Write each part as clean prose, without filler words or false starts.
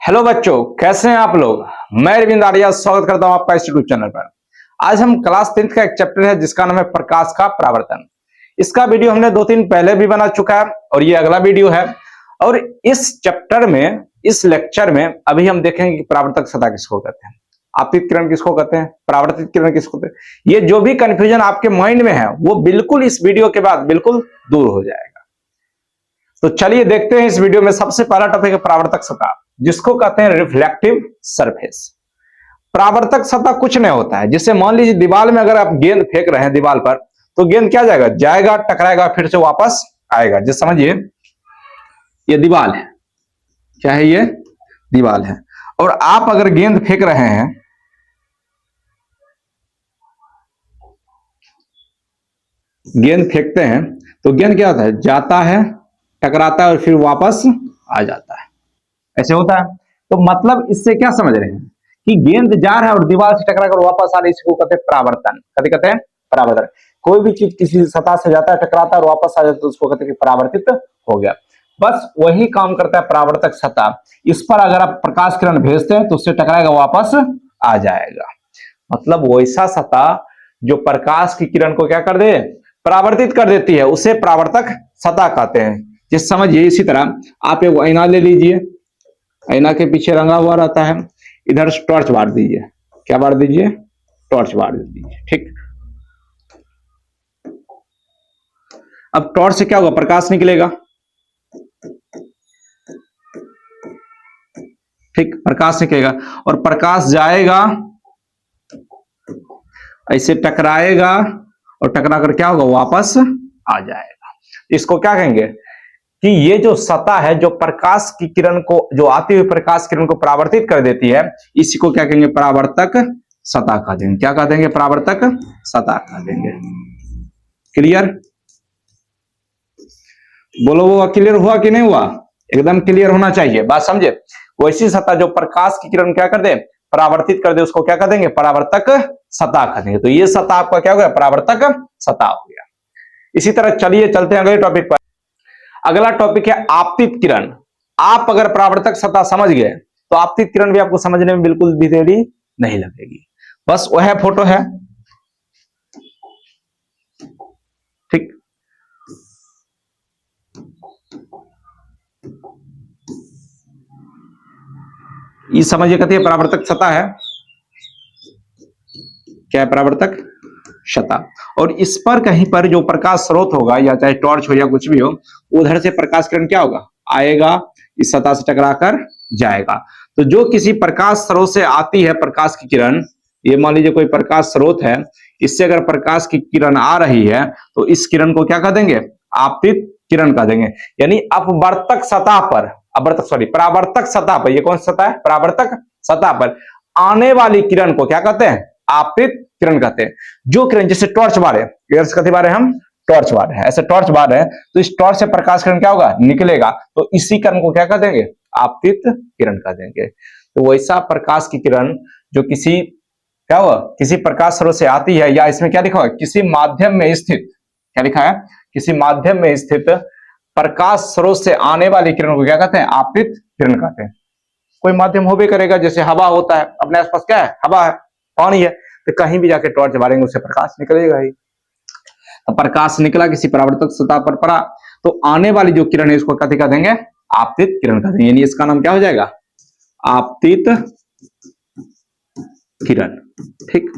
Hello बच्चों, कैसे हैं आप लोग। मैं अरविंद आर्या स्वागत करता हूं आपका इस यूट्यूब चैनल पर। आज हम क्लास 10th का एक चैप्टर है जिसका नाम है प्रकाश का परावर्तन। इसका वीडियो हमने 2 दिन पहले भी बना चुका है और ये अगला वीडियो है। और इस चैप्टर में, इस लेक्चर में अभी हम देखेंगे कि परावर्तक सतह किसको कहते हैं, आपतित किरण किसको कहते हैं, परावर्तित किरण किसको कहते हैं। ये जो भी कंफ्यूजन आपके माइंड में है वो बिल्कुल इस वीडियो के बाद बिल्कुल दूर हो जाएगा। तो चलिए देखते हैं इस वीडियो में। सबसे पहला टॉपिक है परावर्तक सतह, जिसको कहते हैं रिफ्लेक्टिव सरफेस। परावर्तक सतह कुछ नहीं होता है, जिससे मान लीजिए दीवार में अगर आप गेंद फेंक रहे हैं दीवार पर, तो गेंद क्या जाएगा, जाएगा, टकराएगा, फिर से वापस आएगा। जैसे समझिए ये दीवार है, क्या है, ये दीवार है, और आप अगर गेंद फेंक रहे हैं, गेंद फेंकते हैं तो गेंद क्या होता है, जाता है, टकराता है और फिर वापस आ जाता है। ऐसे होता है। तो मतलब इससे क्या समझ रहे हैं कि गेंद जा रहा है और दीवार से टकरा कर वापस आ रहा है, इसको कहते हैं परावर्तन। कभी कहते हैं परावर्तन। कोई भी चीज किसी सतह से जाता है, टकराता है और वापस आ जाता है, तो उसको कहते हैं कि परावर्तित हो गया। बस वही काम करता है परावर्तक सतह। इस पर अगर आप प्रकाश किरण भेजते हैं तो उससे टकराएगा, वापस आ जाएगा। मतलब वैसा सतह जो प्रकाश की किरण को क्या कर दे, परावर्तित कर देती है, उसे परावर्तक सतह कहते हैं। जिस समझिए इसी तरह आप एक आईना ले लीजिए, आईना के पीछे रंगा हुआ रहता है, इधर टॉर्च बार दीजिए। क्या बार दीजिए, टॉर्च बार दीजिए। ठीक, अब टॉर्च से क्या होगा, प्रकाश निकलेगा। ठीक, प्रकाश निकलेगा और प्रकाश जाएगा, ऐसे टकराएगा और टकरा कर क्या होगा, वापस आ जाएगा। इसको क्या कहेंगे कि ये जो सतह है जो प्रकाश की किरण को, जो आती हुई प्रकाश किरण को परावर्तित कर देती है, इसी को क्या कहेंगे, परावर्तक सतह कह देंगे। क्या कह देंगे, परावर्तक सतह कह देंगे। क्लियर, बोलो वो क्लियर हुआ कि नहीं हुआ, एकदम क्लियर होना चाहिए, बात समझे। वैसी सतह जो प्रकाश की किरण क्या कर दे, परावर्तित कर दे, उसको क्या कह देंगे, परावर्तक सतह कह देंगे। तो ये सतह आपका क्या हो गया, परावर्तक सतह हो गया। इसी तरह चलिए चलते हैं अगले टॉपिक पर। अगला टॉपिक है आपतित किरण। आप अगर परावर्तक सतह समझ गए तो आपतित किरण भी आपको समझने में बिल्कुल भी देरी नहीं लगेगी। बस वह फोटो है, ठीक। ये समझिए कहते हैं परावर्तक सतह है। क्या है, परावर्तक सतह। और इस पर कहीं पर जो प्रकाश स्रोत होगा, या चाहे टॉर्च हो या कुछ भी हो, उधर से प्रकाश किरण क्या होगा, आएगा, इस सतह से टकराकर जाएगा। तो जो किसी प्रकाश स्रोत से आती है प्रकाश की किरण, ये मान लीजिए कोई प्रकाश स्रोत है, इससे अगर प्रकाश की किरण आ रही है तो इस किरण को क्या कह देंगे, आपतित किरण कह देंगे। यानी अपवर्तक सतह पर, परावर्तक सतह पर, ये कौन सा सतह है, परावर्तक सतह पर आने वाली किरण को क्या कहते हैं, आपतित किरण कहते हैं। जो किरण, जैसे टॉर्च बार है, कथी बार है, हम टॉर्च बार है, ऐसे टॉर्च बार है, तो इस टॉर्च से प्रकाश किरण क्या होगा, निकलेगा, तो इसी किरण को क्या कह देंगे, आपतित किरण कह देंगे। तो वैसा प्रकाश की किरण जो किसी, क्या हुआ, किसी प्रकाश स्रोत से आती है, या इसमें क्या लिखा हुआ है, किसी माध्यम में स्थित, क्या लिखा है, किसी माध्यम में स्थित प्रकाश स्रोत से आने वाली किरण को क्या कहते हैं, आपतित किरण कहते हैं। कोई माध्यम होबे करेगा, जैसे हवा होता है, अपने आसपास क्या है, हवा है, पानी है, तो कहीं भी जाके टॉर्च मारेंगे उससे प्रकाश निकलेगा ही। तो प्रकाश निकला, किसी परावर्तक सतह पर पड़ा, तो आने वाली जो किरण है इसको कथी कह देंगे, आपतित किरण कह देंगे। यानी इसका नाम क्या हो जाएगा, आपतित किरण। ठीक,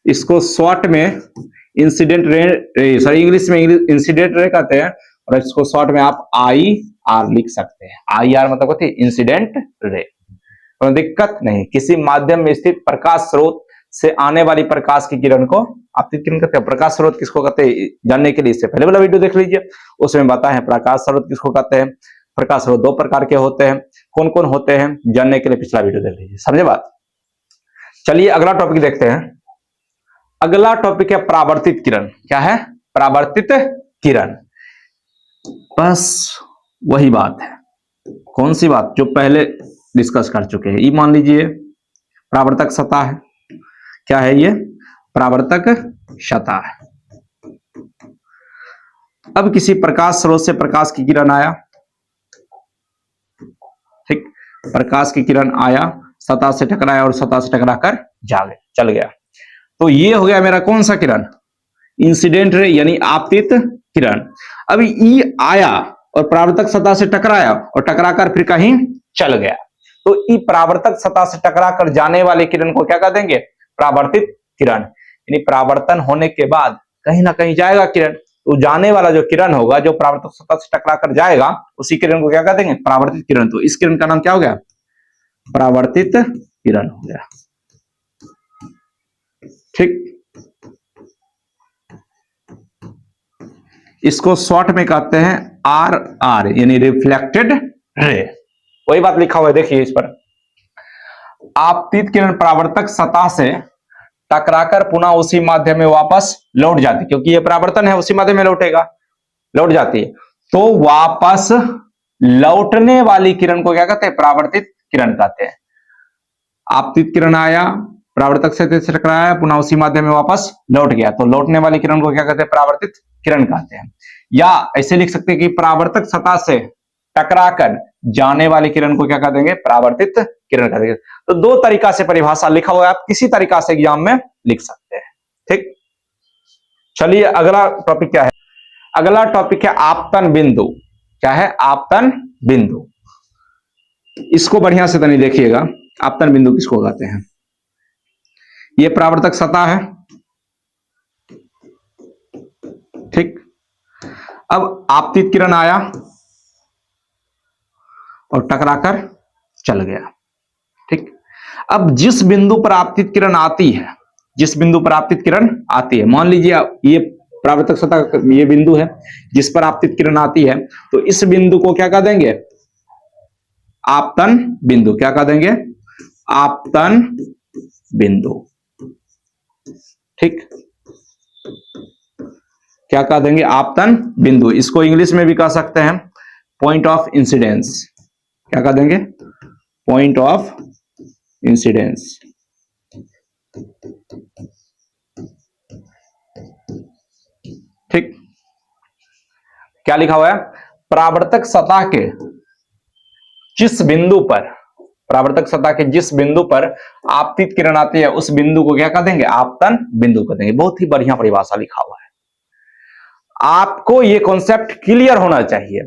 इसको शॉर्ट में इंसिडेंट रे, सॉरी इंग्लिश में इंसिडेंट रे कहते हैं, और इसको शॉर्ट में आप IR लिख सकते हैं। IR मतलब होती है इंसिडेंट रे। तो दिक्कत नहीं, किसी माध्यम में स्थित प्रकाश स्रोत से आने वाली प्रकाश की किरण को आपतित किरण कहते हैं। प्रकाश स्रोत किसको कहते हैं, जानने के लिए इससे पहले वाला वीडियो देख लीजिए, उसमें बताया है प्रकाश स्रोत किसको कहते हैं। प्रकाश स्रोत 2 प्रकार के होते हैं, कौन कौन होते हैं, जानने के लिए पिछला वीडियो देख लीजिए, समझे बात। चलिए अगला टॉपिक देखते हैं। अगला टॉपिक है परावर्तित किरण। क्या है, परावर्तित किरण। बस वही बात है, कौन सी बात, जो पहले डिस्कस कर चुके हैं। ये मान लीजिए परावर्तक सतह है, क्या है ये, परावर्तक सतह है। अब किसी प्रकाश स्रोत से प्रकाश की किरण आया, ठीक, प्रकाश की किरण आया, सतह से टकराया और सतह से टकरा कर चल गया। तो ये हो गया मेरा कौन सा किरण, इंसिडेंट रे यानी आपतित किरण। अभी ई आया और परावर्तक सतह से टकराया और टकराकर फिर कहीं चल गया, तो ई परावर्तक सतह से टकराकर जाने वाले किरण को क्या कह देंगे, परावर्तित किरण। यानी परावर्तन होने के बाद कहीं ना कहीं जाएगा किरण, तो जाने वाला जो किरण होगा, जो परावर्तक सतह से टकराकर जाएगा, उसी किरण को क्या कह देंगे, परावर्तित किरण। तो इस किरण का नाम क्या हो गया, परावर्तित किरण हो गया। ठीक, इसको शॉर्ट में कहते हैं RR यानी रिफ्लेक्टेड रे। वही बात लिखा हुआ है, देखिए इस पर, आपतित किरण परावर्तक सतह से टकराकर पुनः उसी माध्यम में वापस लौट जाती है, क्योंकि ये परावर्तन है, उसी माध्यम में लौट जाती है। तो वापस लौटने वाली किरण को क्या कहते हैं, परावर्तित किरण कहते हैं। आपतित किरण आया, परावर्तक से टकराया, पुनः उसी माध्यम में वापस लौट गया, तो लौटने वाली किरण को क्या कहते हैं, परावर्तित किरण कहते हैं। या ऐसे लिख सकते हैं कि परावर्तक सतह से टकराकर जाने वाली किरण को क्या कह देंगे, परावर्तित किरण कह देंगे। तो दो तरीका से परिभाषा लिखा हुआ है, आप किसी तरीका से एग्जाम में लिख सकते हैं। ठीक, चलिए अगला टॉपिक क्या है, अगला टॉपिक है आपतन बिंदु। क्या है, आपतन बिंदु। इसको बढ़िया से तनी देखिएगा, आपतन बिंदु किसको कहते हैं। ये परावर्तक सतह है, ठीक। अब आपतित किरण आया और टकराकर चल गया, ठीक। अब जिस बिंदु पर आपतित किरण आती है, जिस बिंदु पर आपतित किरण आती है, मान लीजिए ये परावर्तक सतह ये बिंदु है जिस पर आपतित किरण आती है, तो इस बिंदु को क्या कह देंगे, आपतन बिंदु। क्या कह देंगे, आपतन बिंदु, ठीक। क्या कह देंगे, आपतन बिंदु। इसको इंग्लिश में भी कह सकते हैं पॉइंट ऑफ इंसिडेंस। क्या कह देंगे, पॉइंट ऑफ इंसिडेंस। ठीक, क्या लिखा हुआ है, परावर्तक सतह के जिस बिंदु पर, परावर्तक सतह के जिस बिंदु पर आपतित किरण आती है, उस बिंदु को क्या कह देंगे, आपतन बिंदु कह देंगे। बहुत ही बढ़िया परिभाषा लिखा हुआ है। आपको यह कॉन्सेप्ट क्लियर होना चाहिए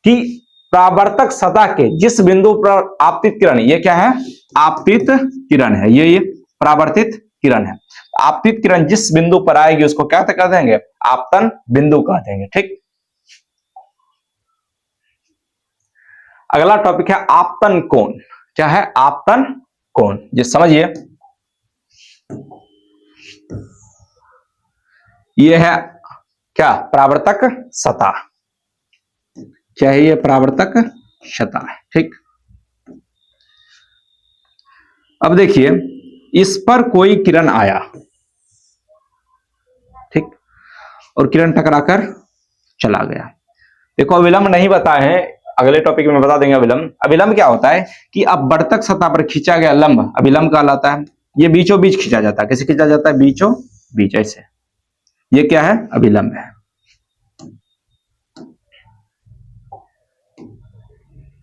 कि परावर्तक सतह के जिस बिंदु पर आपतित किरण, ये क्या है, आपतित किरण है, ये परावर्तित किरण है। आपतित किरण जिस बिंदु पर आएगी उसको क्या कह देंगे, आपतन बिंदु कह देंगे। ठीक, अगला टॉपिक है आपतन कोण। क्या है, आपतन कोण, जी समझिए। यह है क्या, परावर्तक सतह। क्या है, ये परावर्तक सतह है, ठीक। अब देखिए, इस पर कोई किरण आया, ठीक, और किरण टकराकर चला गया। देखो अविलंब नहीं बताए हैं, अगले टॉपिक में बता देंगे अविलंब। अविलंब क्या होता है कि अपवर्तक सतह पर खींचा गया लंब अविलंब कहलाता है। ये बीचों बीच खींचा जाता है। कैसे खींचा जाता है, बीचों बीच, ऐसे। ये क्या है, अविलंब है।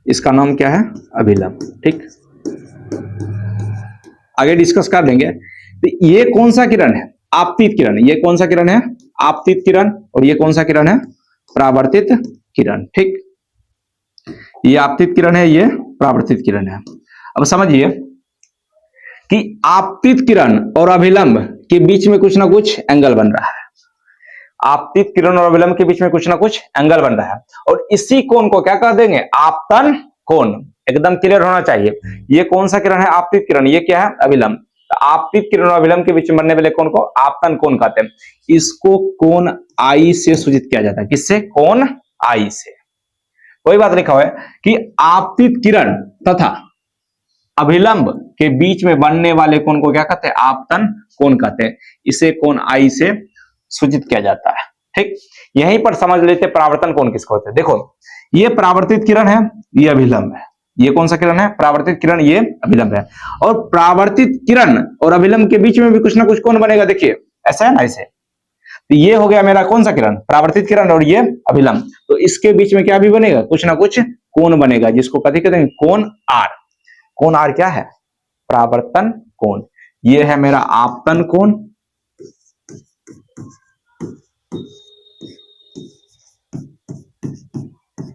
इसका नाम क्या है, अविलंब। ठीक, आगे डिस्कस कर लेंगे। तो ये कौन सा किरण है, आपतित किरण। ये कौन सा किरण है, आपतित किरण। और ये कौन सा किरण है, परावर्तित किरण। ठीक, ये आपतित किरण है, ये परावर्तित किरण है। अब समझिए कि आपतित किरण और अभिलंब के बीच में कुछ ना कुछ एंगल बन रहा है। आपतित किरण और अभिलंब के बीच में कुछ ना कुछ एंगल बन रहा है, और इसी कोण को क्या कह देंगे, आपतन कोण। एकदम क्लियर होना चाहिए। ये कौन सा किरण है, आपतित किरण। ये क्या है, अभिलंब। आपतित किरण और अभिलंब के बीच में बनने वाले कोण को आपतन कोण कहते हैं। इसको कोण आई से सूचित किया जाता है। किससे, कोण आई से। वही बात लिखा हुआ है कि आपतित किरण तथा अभिलंब के बीच में बनने वाले कोण को क्या कहते हैं, आपतन कोण कहते हैं। इसे कोण आई से सूचित किया जाता है। ठीक, यहीं पर समझ लेते परावर्तन कोण किसको होते हैं। देखो, ये परावर्तित किरण है, ये अभिलंब है। ये कौन सा किरण है, परावर्तित किरण, ये अभिलंब है। और परावर्तित किरण और अभिलंब के बीच में भी कुछ ना कुछ कोण बनेगा। देखिए ऐसा है ना, ऐसे। तो ये हो गया मेरा कौन सा किरण, परावर्तित किरण, और ये अभिलंब। तो इसके बीच में क्या भी बनेगा, कुछ ना कुछ कोण बनेगा, जिसको कथी कहते हैं, कोण आर। कोण आर क्या है? परावर्तन कोण। ये है मेरा आपतन कोण,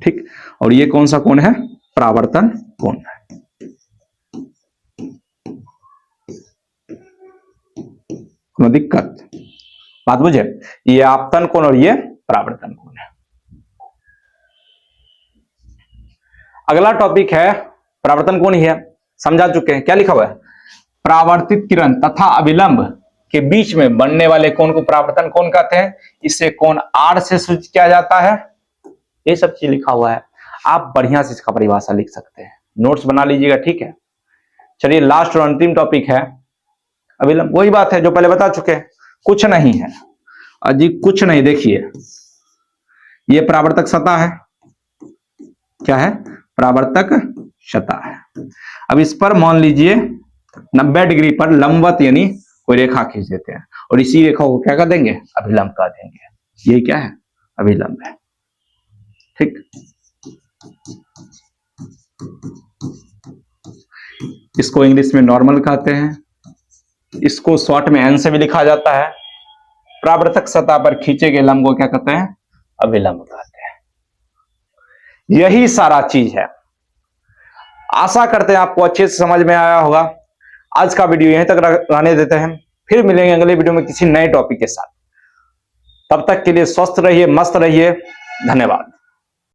ठीक, और ये कौन सा कोण है? परावर्तन कोण है। कोई दिक्कत? बात बुझे? ये आपतन कोण और ये परावर्तन कोण है। अगला टॉपिक है परावर्तन कोण ही है, समझा चुके हैं। क्या लिखा हुआ है? परावर्तित किरण तथा अभिलंब के बीच में बनने वाले कोण को परावर्तन कोण कहते हैं। इसे कोण आर से सूचित किया जाता है। ये सब चीज लिखा हुआ है, आप बढ़िया से इसका परिभाषा लिख सकते हैं, नोट्स बना लीजिएगा, ठीक है। चलिए लास्ट और अंतिम टॉपिक है अभिलंब। वही बात है जो पहले बता चुके हैं, कुछ नहीं है अजी, कुछ नहीं। देखिए ये परावर्तक सतह है, क्या है? परावर्तक सतह है। अब इस पर मान लीजिए 90 डिग्री पर लंबवत यानी कोई रेखा खींच देते हैं और इसी रेखा को क्या कर देंगे? अभिलंब कह देंगे। ये क्या है? अभिलंब है, ठीक। इसको इंग्लिश में नॉर्मल कहते हैं, इसको शॉर्ट में एन से भी लिखा जाता है। परावर्तक सतह पर खींचे गए लंब को क्या कहते हैं? अभिलंब कहते हैं। यही सारा चीज है। आशा करते हैं आपको अच्छे से समझ में आया होगा। आज का वीडियो यहीं तक रहने देते हैं, फिर मिलेंगे अगले वीडियो में किसी नए टॉपिक के साथ। तब तक के लिए स्वस्थ रहिए, मस्त रहिए। धन्यवाद।